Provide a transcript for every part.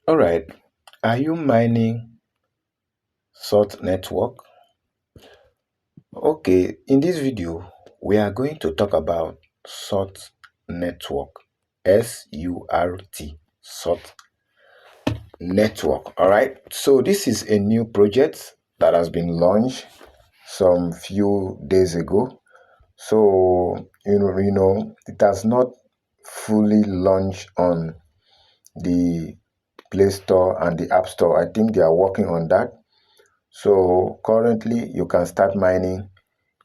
All right. Are you mining SURT Network? Okay, in this video, we are going to talk about SURT Network. SURT, SURT Network. All right. So this is a new project that has been launched some few days ago. So it has not fully launched on the Play Store and the App Store. I think they are working on that. So currently you can start mining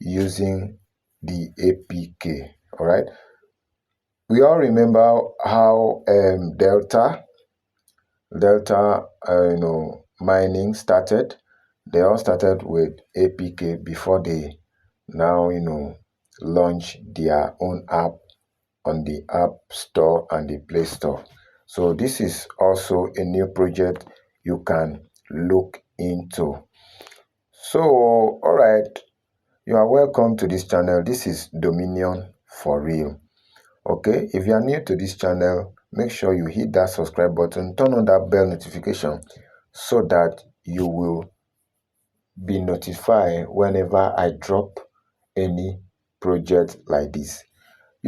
using the APK. All right. We all remember how Delta mining started. They all started with APK before they now launch their own app on the App Store and the Play Store. So this is also a new project you can look into. So, all right, you are welcome to this channel. This is Dominion for real. Okay, if you are new to this channel, make sure you hit that subscribe button, turn on that bell notification so that you will be notified whenever I drop any project like this.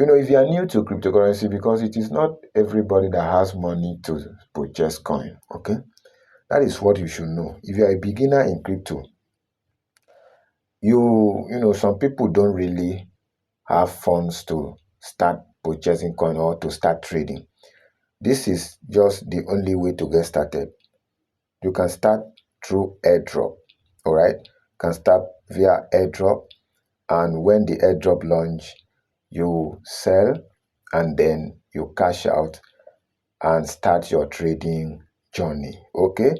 If you are new to cryptocurrency, because it is not everybody that has money to purchase coin, okay? That is what you should know. If you are a beginner in crypto, some people don't really have funds to start purchasing coin or to start trading. This is just the only way to get started. You can start through airdrop, all right? You can start via airdrop, and when the airdrop launch, you sell and then you cash out and start your trading journey. Okay,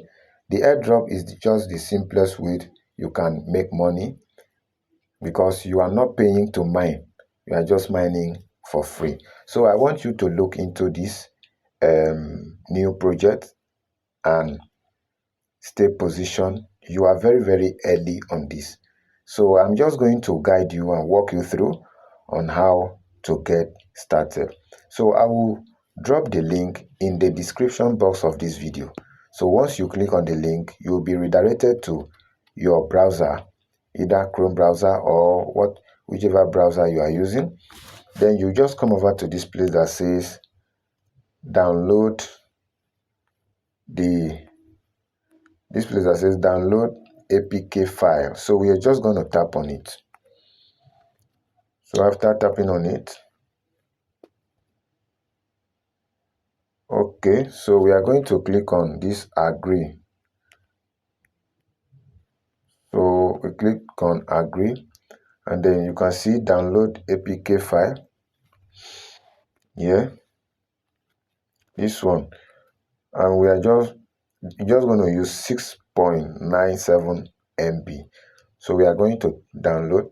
the airdrop is just the simplest way you can make money, because you are not paying to mine, you are just mining for free. So I want you to look into this new project and stay positioned. You are very, very early on this. So I'm just going to guide you and walk you through on how to get started. So I will drop the link in the description box of this video. So once you click on the link, you will be redirected to your browser, either Chrome browser or whichever browser you are using. Then you just come over to this place that says download this place that says download APK file. So we are just going to tap on it. So after tapping on it, okay, so we are going to click on this agree. So we click on agree, and then you can see download APK file. Yeah, this one, and we are just going to use 6.97 MB. So we are going to download.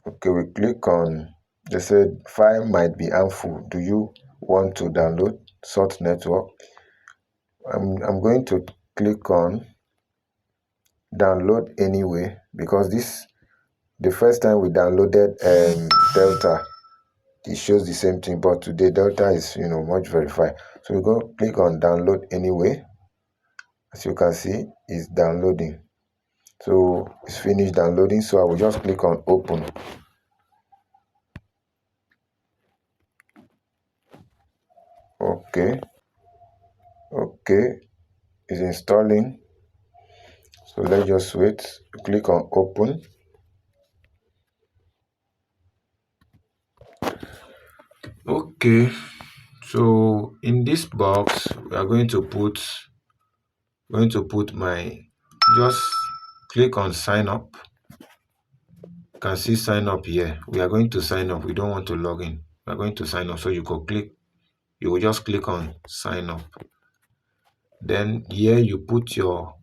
Okay, we click on, they said file might be harmful. Do you want to download SURT Network? I'm going to click on download anyway, because the first time we downloaded Delta, it shows the same thing, but today Delta is much verified. So we go click on download anyway. As you can see, it's downloading. So it's finished downloading, so I will just click on open. Okay, it's installing. So let's just wait. Click on open. Okay, so in this box we are going to put my, just click on sign up. You can see sign up here. We are going to sign up. We don't want to log in. We are going to sign up. So you will just click on sign up. Then here you put your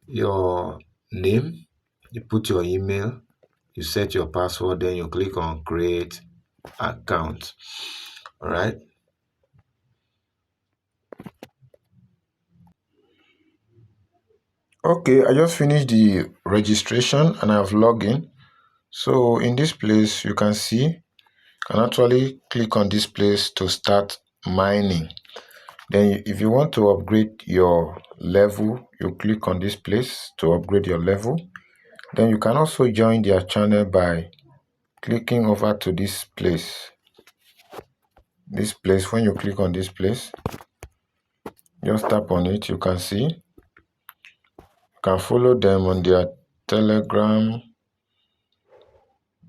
name, you put your email, you set your password, then you click on create account. All right. Okay, I just finished the registration and I've logged in. So in this place, you can see, you can actually click on this place to start mining. Then if you want to upgrade your level, you click on this place to upgrade your level. Then you can also join their channel by clicking over to this place. This place, when you click on this place, just tap on it. You can see, you can follow them on their Telegram.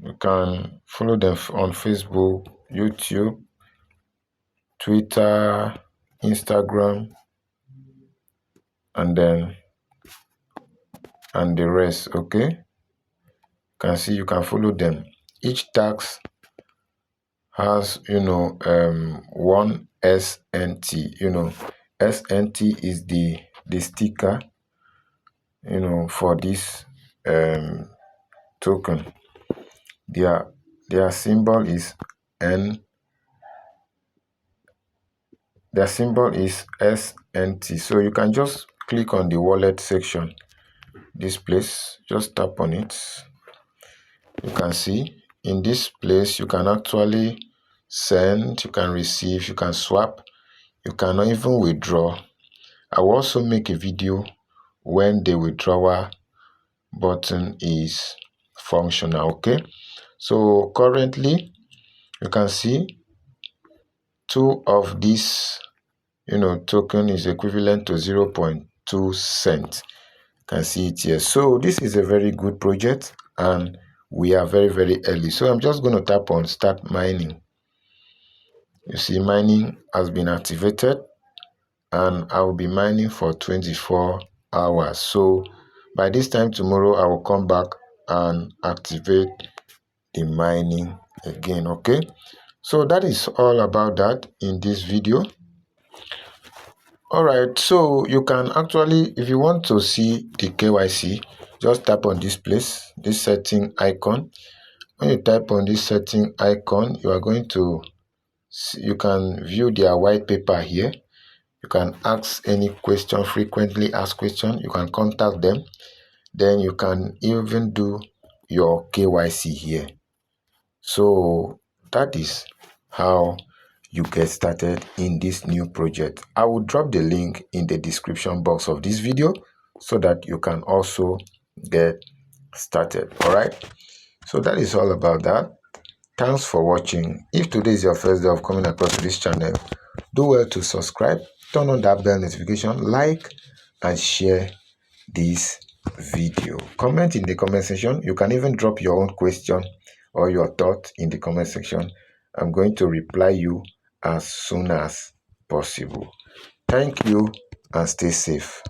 You can follow them on Facebook, YouTube, Twitter, Instagram, and the rest. Okay, you can see, you can follow them. Each tax has, one SNT. SNT is the sticker, for this token. Their symbol is N. Their symbol is SNT. So you can just click on the wallet section. This place, just tap on it. You can see in this place you can actually send, you can receive, you can swap, you can even withdraw. I will also make a video when the withdrawal button is functional. Okay, so currently you can see 2 of this token is equivalent to 0.2 cents. You can see it here. So this is a very good project and we are very, very early. So I'm just going to tap on start mining. You see, mining has been activated and I will be mining for 24 hours. So by this time tomorrow, I will come back and activate the mining again. Okay, so that is all about that in this video. All right, so you can actually, if you want to see the KYC, just tap on this place, this setting icon. When you tap on this setting icon, you are going to see, you can view their white paper here. You can ask any question, frequently asked question. You can contact them. Then you can even do your KYC here. So that is how you get started in this new project. I will drop the link in the description box of this video so that you can also get started. All right, so that is all about that. Thanks for watching. If today is your first day of coming across this channel, do well to subscribe, turn on that bell notification, like and share this video. Comment in the comment section. You can even drop your own question or your thought in the comment section. I'm going to reply you as soon as possible. Thank you and stay safe.